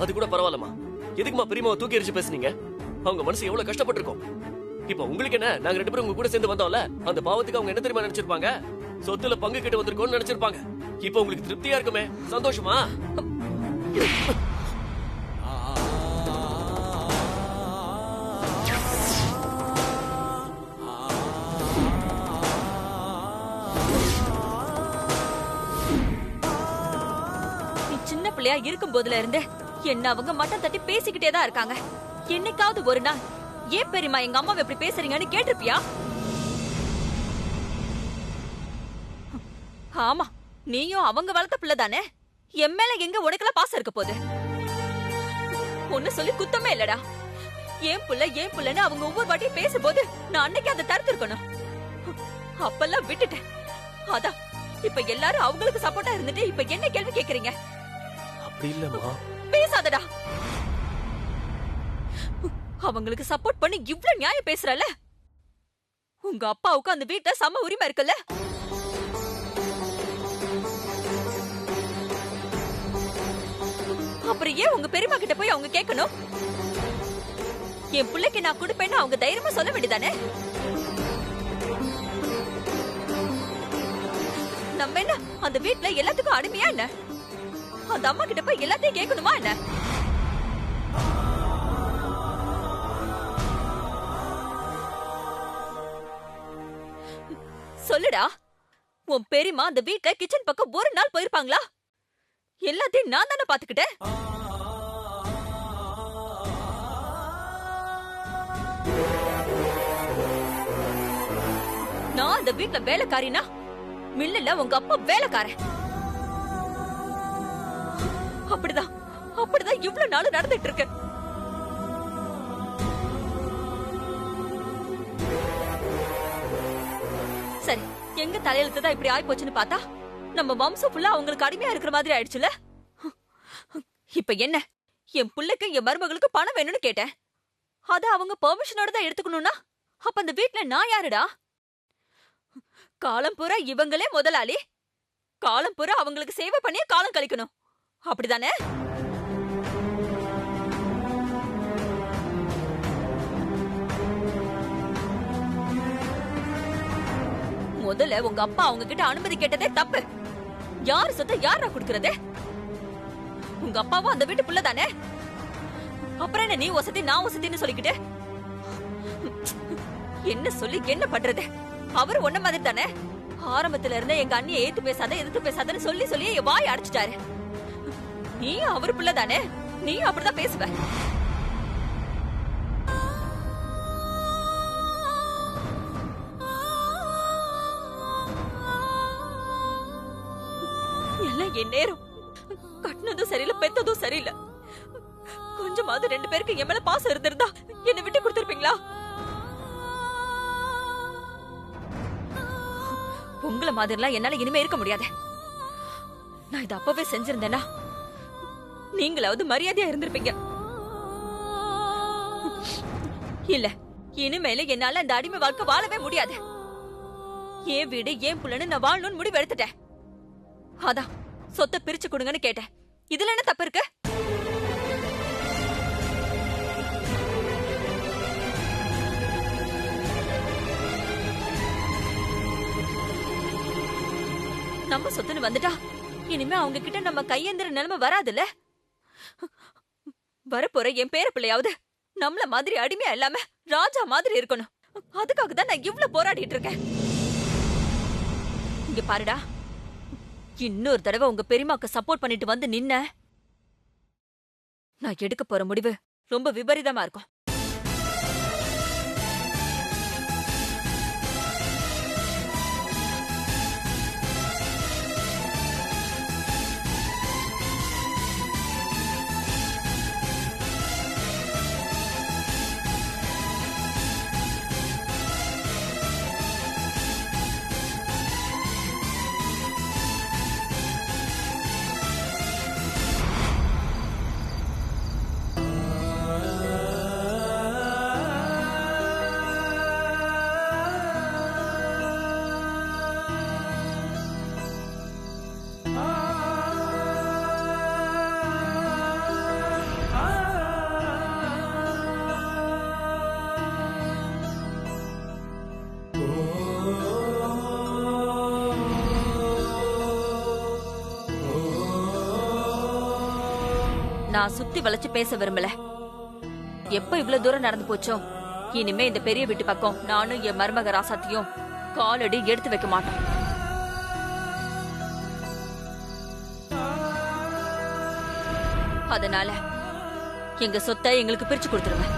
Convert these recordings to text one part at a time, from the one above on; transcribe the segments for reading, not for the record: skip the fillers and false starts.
அது கூட பரவாயில்லமா. எதுக்குமா பெரியம்மாவை தூக்கி எறிச்சு பேசுனீங்க? அவங்க மனசு எவ்வளவு கஷ்டப்பட்டிருக்கும். இப்ப உங்களுக்கு என்ன, நாங்க 2 பேரும் உங்க கூட சேர்ந்து வந்தோம்ல, அந்த பாவத்துக்கு அவங்க என்ன தெரியுமா நினைச்சிருப்பாங்க? சொத்துல பங்கு கிட்ட வந்திருக்கோம்னு நினைச்சிருப்பாங்க. இப்ப உங்களுக்கு திருப்தியா இருக்குமே, சந்தோஷமா? நீ சின்ன பிள்ளையா இருக்கும் போதுல இருந்து என்ன அவங்க மட்டம் தட்டி பேசிக்கிட்டே தான் இருக்காங்க. என்னைக்காவது ஒரு நாள் ஏன் பெரியம்மா எங்க அம்மாவை எப்படி பேசுறீங்கன்னு கேட்டிருப்பியா? ஆமா, நீயும் அவங்க வளர்த்த பிள்ளை தானே. என் மேல எங்க உனக்கெல்லாம் பாசம் இருக்க போகுது? ஒன்னு சொல்லி குத்தமே இல்லடா. ஏன் புள்ளன்னு அவங்க ஒவ்வொரு வாட்டியும் பேசும்போது நான் அன்னைக்கு அதை தடுத்திருக்கணும். அப்பெல்லாம் விட்டுட்டேன். அதான் இப்ப எல்லாரும் அவங்களுக்கு சப்போர்ட்டா இருந்துட்டு இப்ப என்ன கேள்வி கேக்குறீங்க? அப்படி இல்லம்மா. பேசாதடா. அவங்களுக்கு சப்போர்ட் பண்ணி இவ்ளோ நியாயம் பேசுறல. உங்க அப்பாவுக்கு அந்த வீட்ல சம உரிமை இருக்குல்ல? அப்புறம் ஏன் உங்க பெரியம்மா கிட்ட போய் அவங்க கேட்கணும்? என் பிள்ளைக்கு நான் கொடுப்பேன்னு அவங்க தைரியமா சொல்ல வேண்டியதானே? நம்ம என்ன அந்த வீட்ல எல்லாத்துக்கும் அடிமையா என்ன? அந்த அம்மா கிட்ட போய் எல்லாத்தையும் கேட்கணுமா என்ன? சொல்லுடா. உன் பெரியம்மா அந்த வீட்ல கிச்சன் பக்கம் ஒரு நாள் போயிருப்பாங்களா? எல்லாத்தையும் நான் தானே பாத்துக்கிட்டேன். நான் அந்த வீட்ல வேலைக்காரினா மில்லுல உங்க அப்பா வேலைக்காரன். அப்படிதான் இவ்வளவு நாள் நடந்துட்டு இருக்கு. சரி, எங்க தலையெழுத்து தான் இப்படி ஆயி போச்சுன்னு பார்த்தா நம்ம வம்சம் ஃபுல்லா அவங்களுக்கு அடிமையா இருக்கிற மாதிரி ஆயிடுச்சுல. இப்ப என்ன, என் பிள்ளைக்கு என் மருமகளுக்கு பணம் வேணும்னு கேட்டேன். அத அவங்க பெர்மிஷனோட தான் எடுத்துக்கணும்னா அப்ப அந்த வீட்ல நான் யாருடா? காலம் பூரா இவங்களே முதலாளி, காலம் பூரா அவங்களுக்கு சேவை பண்ணியே காலம் கழிக்கணும், அப்படிதானே? முதல்ல உங்க அப்பா அவங்க கிட்ட அனுமதி கேட்டதே தப்பு. யாரு சொத்தை யாரா குடுக்கறது? உங்க அப்பாவும் அந்த வீட்டு புள்ள தானே. அப்புறம் என்ன நீ வசதி நான் வசதின்னு சொல்லிக்கிட்டு என்ன சொல்லி என்ன பண்றது? அவரு ஒன்ன மாதிரி தானே. ஆரம்பத்துல இருந்த எங்க அண்ணியை ஏத்து பேசாத எதிர்த்து பேசாதன்னு சொல்லி சொல்லி என் வாய் அடைச்சிட்டாரு. நீ அவரு புள்ள தானே, நீ அப்படிதான் பேசுவ. என் நேரம் கட்டினதும் சரியில்லை, பெத்ததும் சரியில்லை. கொஞ்சமாவது 2 பேருக்கு என் மேல பாசம் இருந்திருந்தா என்ன விட்டு கொடுத்திருப்பீங்களா? உங்கள மாதிரிலாம் என்னால இனிமே இருக்க முடியாது. நான் இதை அப்பவே செஞ்சிருந்தேன்னா நீங்களாவது மரியாதையா இருந்திருப்பீங்க. இல்ல, இனிமேல என்னால அந்த அடிமை வாழ்க்கை வாழவே முடியாது. என் வீடு ஏன் புள்ளன்னு நான் வாழணும்னு முடிவு எடுத்துட்டேன். அதான் சொத்தை பிரிச்சு கொடுங்கன்னு கேட்டேன். இதுல என்ன தப்பு இருக்கு? நம்ம சொத்துன்னு வந்துட்டா இனிமே அவங்க கிட்ட நம்ம கையேந்திர நிலைமை வராதுல்ல. வரப்போற என் பேர பிள்ளையாவது நம்மள மாதிரி அடிமையா இல்லாம ராஜா மாதிரி இருக்கணும். அதுக்காக தான் நான் இவ்ளோ போராடிட்டு இருக்கேன். இங்க பாருடா, இன்னொரு தடவை உங்க பெரியமாக்கு சப்போர்ட் பண்ணிட்டு வந்து நின்ன, நான் எடுக்க போற முடிவு ரொம்ப விபரீதமா இருக்கும். நான் சுத்தி வளைச்சு பேச விரும்பல. எப்ப இவ்வளவு தூரம் நடந்து போச்சோ, இனிமே இந்த பெரிய வீட்டு பக்கம் நானும் என் மருமக ராசாத்தியும் காலடி எடுத்து வைக்க மாட்டோம். அதனால எங்க சொத்தை எங்களுக்கு பிரிச்சு கொடுத்துருங்க.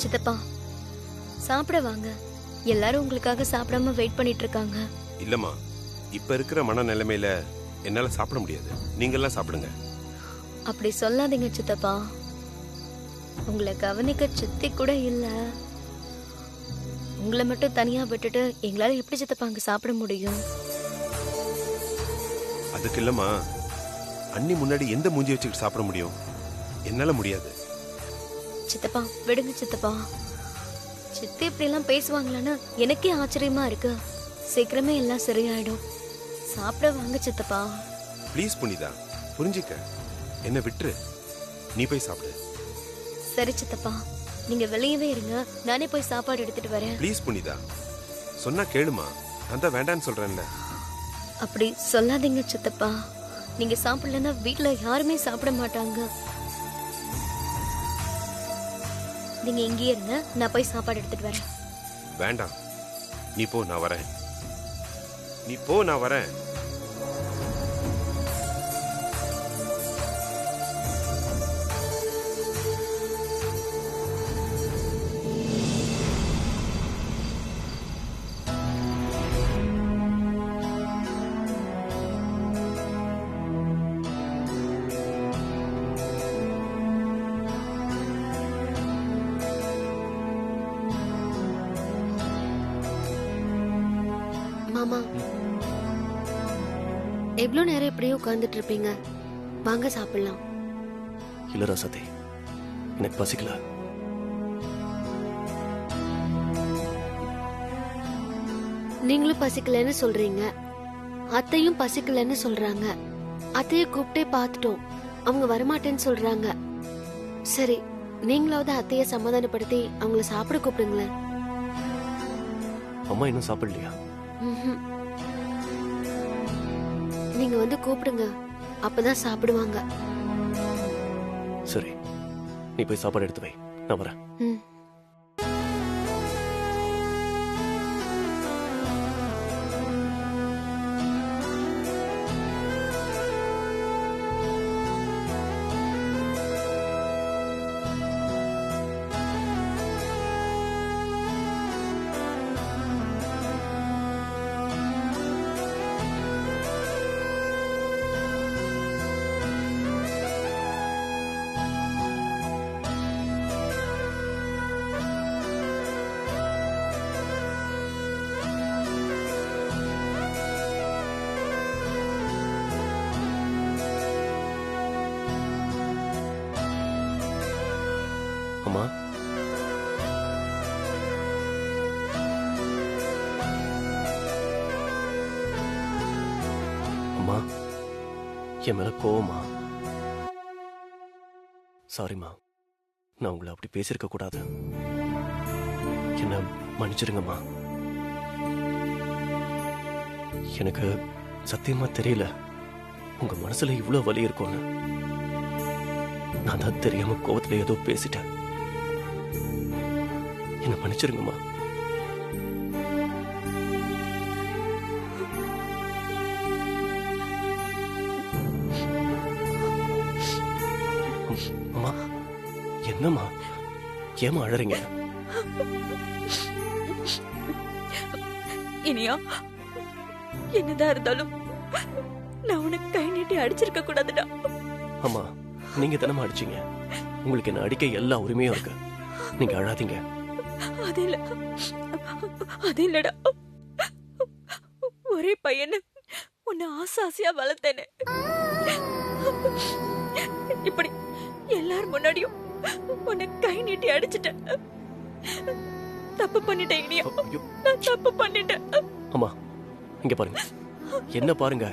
சித்தப்பா, சாப்பிட வாங்க. எல்லாரும் உங்களுக்காக சாப்பிடாம வெயிட் பண்ணிட்டு இருக்காங்க. இல்லம்மா, இப்ப இருக்கிற மனநிலைமையில என்னால சாப்பிட முடியாது. நீங்கெல்லாம் சாப்பிடுங்க. அப்படி சொல்லாதீங்க சித்தப்பா. உங்களை கவனிக்க சித்தி கூட இல்ல. உங்களை மட்டும் தனியா விட்டுட்டு எங்களால எப்படி சித்தப்பா அங்க சாப்பிட முடியும்? அதுக்கு இல்லம்மா, அண்ணி முன்னாடி எந்த மூஞ்சி வச்சுக்கிட்டு சாப்பிட முடியும்? என்னால முடியாது. சித்தப்பா விடுங்க சித்தப்பா. சித்தி இப்படி எல்லாம் பேசுவாங்களான்னு எனக்கே ஆச்சரியமா இருக்கு. சீக்கிரமே எல்லாம் சரியாயிடும். சாப்பிட வாங்க சித்தப்பா. ப்ளீஸ் புனிதா, புரிஞ்சுக்க. என்ன விட்டுரு, நீ போய் சாப்பிடு. சரி சித்தப்பா, நீங்க வெளியவே இருங்க. நானே போய் சாப்பாடு எடுத்துட்டு வரேன். ப்ளீஸ் புனிதா, சொன்னா கேளுமா. நான் தான் வேண்டான்னு சொல்றேன்ல. அப்படி சொல்லாதீங்க சித்தப்பா. நீங்க சாப்பிடலன்னா வீட்டுல யாருமே சாப்பிட மாட்டாங்க. நீங்க இங்கேயே இருங்க, நான் போய் சாப்பாடு எடுத்துட்டு வரேன். வேண்டாம், நீ போ, நான் வரேன். நீ போ, நான் வரேன். மாமா, எவ்வளவு நேரம் இப்படியே உட்கார்ந்துட்டு இருப்பீங்க? வாங்க சாப்பிடலாம். இல்ல ராசாத்தி, எனக்கு பசிக்கல. நீங்களும் பசிக்கலன்னு சொல்றீங்க, அத்தையும் பசிக்கலன்னு சொல்றாங்க. அத்தைய கூப்பிட்டே பார்த்துட்டோம், அவங்க வரமாட்டேன்னு சொல்றாங்க. சரி, நீங்களாவது அத்தைய சமாதானப்படுத்தி அவங்கள சாப்பிட கூப்பிடுங்களேன். அம்மா இன்னும் சாப்பிடலையா? ம்ஹும். நீங்க வந்து கூப்பிடுங்க, அப்பதான் சாப்பிடுவாங்க. சரி, நீ போய் சாப்பாடு எடுத்து வை, நான் வரேன். ம். அம்மா, அம்மா, என் மேல கோவமா? சாரிம்மா, நான் உங்களை அப்படி பேசியிருக்க கூடாது. என்ன மன்னிச்சிருங்கம்மா. எனக்கு சத்தியமா தெரியல உங்க மனசுல இவ்வளவு வலி இருக்கும்னு. நான் தான் தெரியாம கோவத்துல ஏதோ பேசிட்டேன். என்ன மன்னிச்சிருங்கம்மா. அம்மா, என்னம்மா, ஏமா அழறீங்க? இனியா, என்னதான் இருந்தாலும் நான் உனக்கு கை நீட்டி அடிச்சிருக்க கூடாதுடா. அம்மா, நீங்க தானே அடிச்சீங்க. உங்களுக்கு என்ன அடிக்க எல்லா உரிமையும் இருக்கு. நீங்க அழாதீங்க. அது இல்லடா, ஒரே பையனை உன்னை ஆசாசியா வளர்த்தேனே, இப்படி எல்லாரும் முன்னாடியும் உன்னை கை நீட்டி அடிச்சிட்டேன். தப்பு பண்ணிட்டேன் இனியா, ஐயோ, நான் தப்பு பண்ணிட்டேன். அம்மா இங்க பாருங்க. என்ன பாருங்க,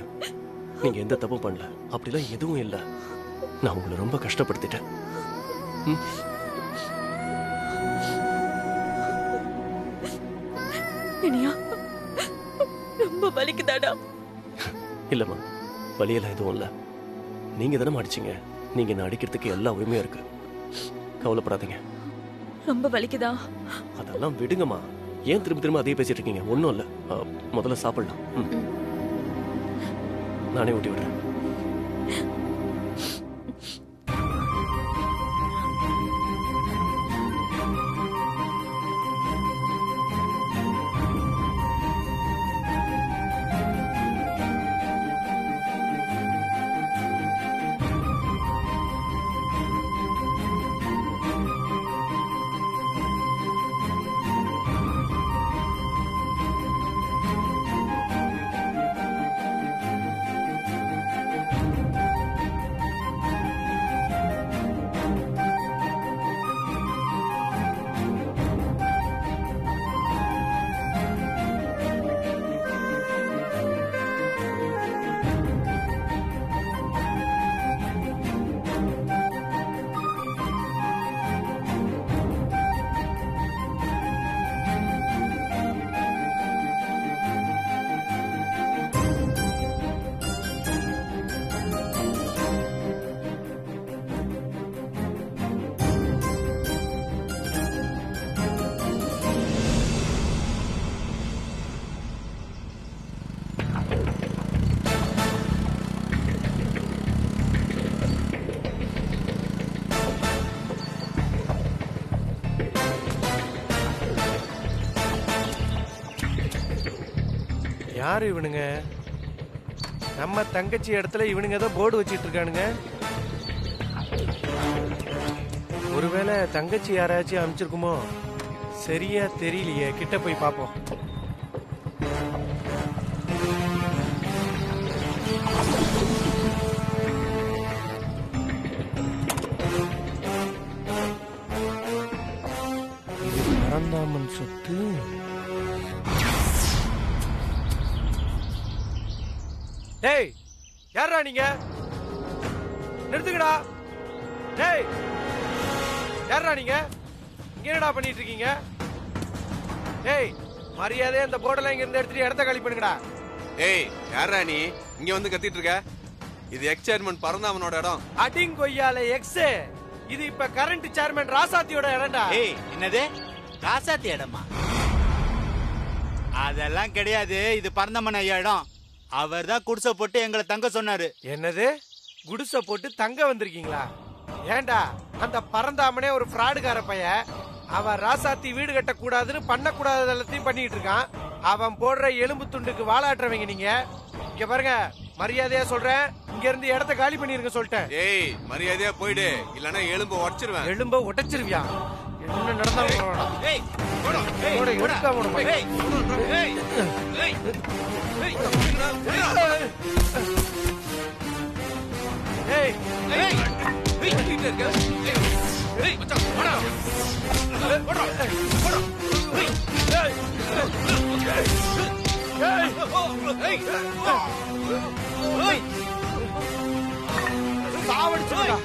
நீங்க எந்த தப்பும் பண்ணல, அப்படிலாம் எதுவும் இல்ல. நான் உங்களை ரொம்ப கஷ்டப்படுத்திட்டேன். ம்? இனியா ரொம்ப வலிக்குதாடா? இல்லம்மா, வலியெல்லாம் எதுவும் இல்ல. நீங்க தானே அடிச்சீங்க. நீங்க என்ன அடிக்கிறதுக்கு எல்லா உரிமையும் இருக்கு. கவலைப்படாதீங்க. ரொம்ப வலிக்குதா? அதெல்லாம் விடுங்கம்மா. ஏன் திரும்ப திரும்ப அதே பேசிட்டு இருக்கீங்க? ஒன்றும் இல்லை. முதல்ல சாப்பிடலாம். ம். நானே ஊட்டி விடுறேன். யாரு இவனுங்க? நம்ம தங்கச்சி இடத்துல இவனுங்க ஏதோ போர்டு வச்சிட்டு இருக்கானுங்க. ஒருவேளை தங்கச்சி யாராச்சும் அனுப்பிச்சிருக்குமோ? சரியா தெரியலையே. கிட்ட போய் பாப்போம். பரந்தாமன் சொத்து. டேய், யாரா நீங்க? நிறுத்துங்கடா. டேய், யாரா நீங்க? இங்க என்னடா பண்ணிட்டு இருக்கீங்க? டேய், மரியாதை அந்த போர்டெல்லாம் இங்க இருந்து எடுத்துட்டு இடத்த காலி பண்ணுங்கடா. ஏய், யாரா நீ இங்க வந்து கத்திட்டு இருக்க? இது எக்ஸ் சேர்மன் பரந்தாமனோட இடம். அடிங் கொய்யால எக்ஸ். இது இப்ப கரண்ட் சேர்மன் ராசாத்தியோட இடம்டா. ஏய், என்னது ராசாத்தி இடமா? அதெல்லாம் கிடையாது. இது பரந்தமன் ஐயா இடம். அவர் தான் குடிசை போட்டு எங்களை தங்க சொன்னாரு. என்னது? குடிசை போட்டு தங்க வந்திருக்கீங்களா? ஏண்டா, அந்த பரந்தாமனே ஒரு ஃப்ராடுகார பையன். அவன் ராசாத்தி வீடு கட்ட கூடாதுன்னு பண்ணக்கூடாது எல்லாத்தையும் பண்ணிட்டு இருக்கான். அவன் போடுற எலும்பு துண்டுக்கு வாழாட்டுறவங்க நீங்க. இங்க பாருங்க, மரியாதையா சொல்றேன், இங்க இருந்து இடத்த காலி பண்ணிருங்க சொல்லிட்டேன். ஏய், மரியாதையா போயிடு, இல்லன்னா எலும்பு உடைச்சிருவேன். எலும்ப உடைச்சிருவியா? என்ன நடந்தாலும் ஏய், சாவடிச்சுடா.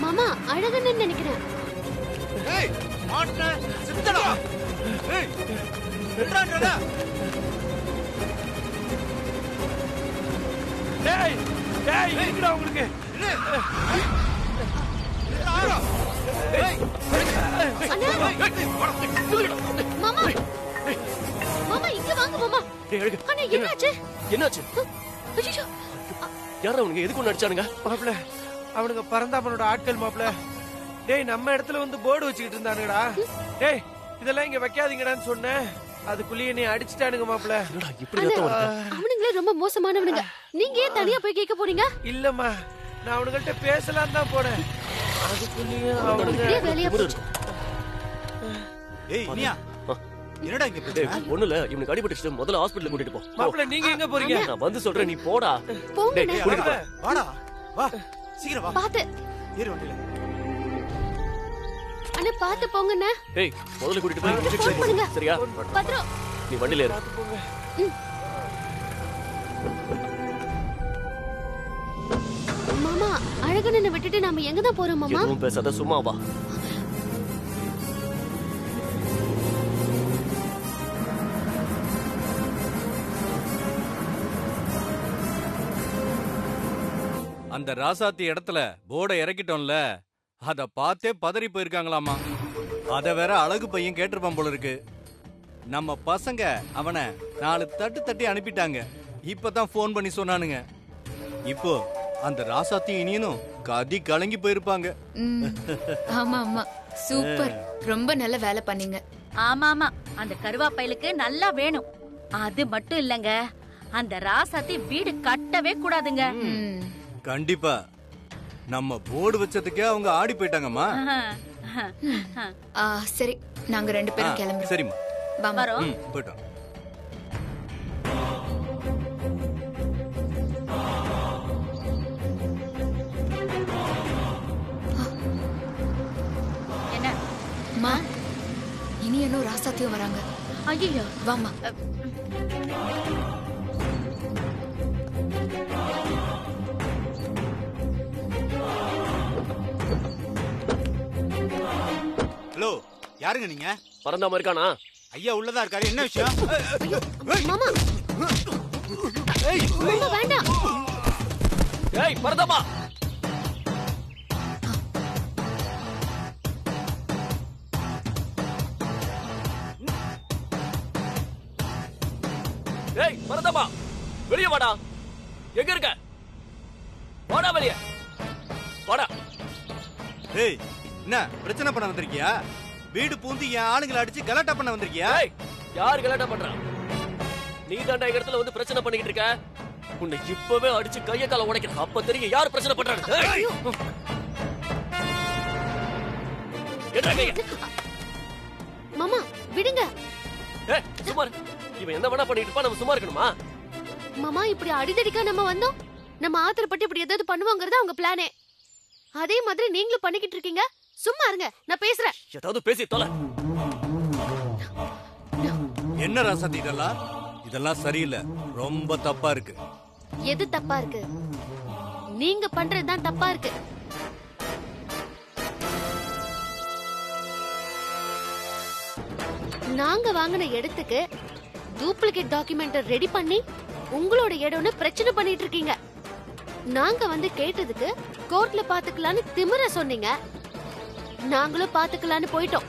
மாமா அழகன்னு நினைக்கிறேன். டேய், டேய், இருக்குடா உங்களுக்கு. மாமா மாமா இங்க வாங்க மாமா. அண்ணா என்னாச்சு? என்னாச்சு? ஐயோ, யாரா அவனுங்க? எதுக்கு ஒண்ணு அடிச்சானுங்க? மாப்ள, அவனுங்க பரந்தாமனோட ஆட்கள் மாப்ள. டேய், நம்ம இடத்துல வந்து போர்டு வச்சுக்கிட்டு இருந்தானுங்கடா. டேய், இதெல்லாம் இங்க வைக்காதீங்கடான்னு சொன்னேன். அதுக்குள்ளேயே நீ அடிச்சுட்டானுங்க மாப்ள. என்னடா இப்படி ரத்தம் வருது? அவனுங்களே ரொம்ப மோசமானவனுங்க. நீங்க ஏன் தனியா போய் கேட்க போறீங்க? இல்லம்மா, நான் அவனுங்கள்ட்ட பேசலாம் தான் போனேன். அதுக்குள்ளேயே இப்படியே வேலையா திமிரு போச்சு. ஏய் இனியா என்னடா இங்க பிரச்சனை? டேய், ஒண்ணும் இல்ல இவனுக்கு அடிபட்டுச்சு முதல்ல ஹாஸ்பிடல் கூட்டிட்டு போ மாப்பிள்ள நீங்க எங்க போறீங்க? நான் வந்து சொல்றேன் நீ போடா போங்க டேய், கூட்டிட்டு போ. வாடா வா சீக்கிரம் வா பாத்து ஏறு வண்டியில. அண்ணா பாத்து போங்கண்ணா. டேய் முதல்ல கூட்டிட்டு போய் injection ஃபோன் பண்ணுங்க. போடு. சரியா பத்ரம். நீ வண்டியில ஏறு மாமா அழகண்ணனை விட்டுட்டு நாம எங்க தான் போறோம் மாமா? எதுவும் பேசாத சும்மா வா அந்த ராசாத்தி இடத்துல போர்டை இறக்கிட்டோம்ல அத பார்த்தே பதறி போயிருக்காங்களாமா. அத வேற அழகு பையன் கேட்டிருப்பான் போல இருக்கு. நம்ம பசங்க அவனை 4 தட்டு தட்டி அனுப்பிட்டாங்க. இப்பதான் ஃபோன் பண்ணி சொன்னானுங்க. இப்போ அந்த ராசாத்தி இனியனும் கதி கலங்கி போயிருப்பாங்க. ஆமா ஆமா சூப்பர், ரொம்ப நல்ல வேலை பண்ணீங்க. ஆமா ஆமா அந்த கருவாப்பையலுக்கு நல்லா வேணும். அது மட்டும் இல்லங்க, அந்த ராசாத்தி வீடு கட்டவே கூடாதுங்க. கண்டிப்பா நம்ம போர்டு வச்சதுக்கே அவங்க ஆடி போயிட்டாங்கம்மா. சரி நாங்க 2 பேரும் கிளம்புறோம். சரிம்மா வாமா. வரோம். போயிட்டோம். என்ன அம்மா இனி இன்னும் ராசாத்தியும் வராங்க. ஐயோ வாமா. ஹலோ யாருங்க நீங்க? பறந்தாம இருக்கானா ஐயா உள்ளதா இருக்காரு. என்ன விஷயம்? மாமா மாமா வேண்டாம். ஏய் பறந்தாமா ஏய் பறந்தாமா வெளிய வாடா எங்க இருக்க வாடா வெளிய வாடா ஏய் என்ன பிரச்சனை பண்ண வந்திருக்கியா? வீடு பூந்து என் ஆளுங்களை அடிச்சு கலாட்டா பண்ண வந்திருக்கியா? ஏய் யார் கலாட்டா பண்றா? நீ தாண்டா இந்த இடத்துல வந்து பிரச்சனை பண்ணிக்கிட்டு இருக்க. உன்னை இப்பவே அடிச்சு கைய கால உடைக்கிறேன். அப்ப தெரியும் யார் பிரச்சனை பண்றாங்க. ஏய்! எடுடா கைய. மாமா விடுங்க. ஏய் சும்மா இரு. இவன் என்ன வேணா பண்ணிட்டு இருப்பா, நம்ம சும்மா இருக்கணுமா? மாமா இப்படி அடிதடிக்கா நம்ம வந்தோம். நம்ம ஆத்திரப்பட்டு இப்படி ஏதாவது பண்ணுவாங்கறது அவங்க பிளானே. அதே மாதிரி நீங்களும் பண்ணிக்கிட்டு இருக்கீங்க. சும்மா இருங்க, நான் பேசுறேன். ஏதாவது பேசி தொலை. என்ன ராசாத்தி இதெல்லாம்? இதெல்லாம் சரியில்லை, ரொம்ப தப்பா இருக்கு. எது தப்பா இருக்கு? நீங்க பண்றதுதான் தப்பா இருக்கு. நாங்க வாங்கின இடத்துக்கு டூப்ளிகேட் டாக்குமெண்ட் ரெடி பண்ணி உங்களோட இடம்னு பிரச்சனை பண்ணிட்டு இருக்கீங்க. நாங்க வந்து கேட்டதுக்கு கோர்ட்ல பாத்துக்கலான்னு திமிர சொன்னீங்க. நாங்களும் பாத்துக்கலான்னு போயிட்டோம்.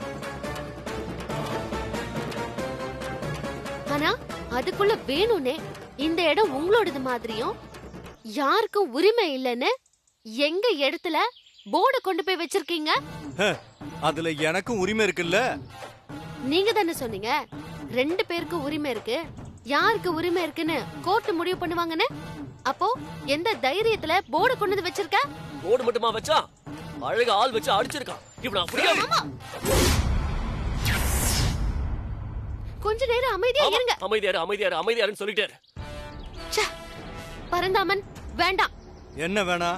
ஆனா அதுக்குள்ள வேணும்னே இந்த இடம் உங்களோடது மாதிரியும் யாருக்கும் உரிமை இல்லைன்னு எங்க இடத்துல போர்டு கொண்டு போய் வச்சிருக்கீங்க. அதுல எனக்கும் உரிமை இருக்குல்ல? நீங்க தானே சொன்னீங்க 2 பேருக்கு உரிமை இருக்கு. யாருக்கு உரிமை இருக்குன்னு கோர்ட் முடிவு பண்ணுவாங்கன்னு. அப்போ எந்த தைரியத்துல போர்டு கொண்டு வந்து வச்சிருக்க? போர்டு மட்டுமா வச்சா? அழகா ஆள் வச்சு அடிச்சிருக்கான். இப்ப நான் அப்படியே கொஞ்ச நேரம் அமைதியா இருங்க. அமைதியாரு அமைதியாரு அமைதியாருன்னு சொல்லிட்டாரு. பரந்தாமன் வேண்டாம். என்ன வேணா?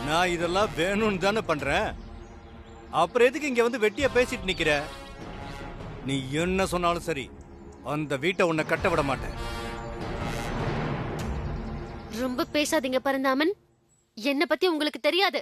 நான் இதெல்லாம் வேணும்னு தானே பண்றேன். அப்புறம் எதுக்கு இங்க வந்து வெட்டியா பேசிட்டு நிக்கிற? நீ என்ன சொன்னாலும் சரி, அந்த வீட்டை உன்னை கட்ட விட மாட்டேன். ரொம்ப பேசாதீங்க பரந்தாமன். என்ன பத்தி உங்களுக்கு தெரியாது.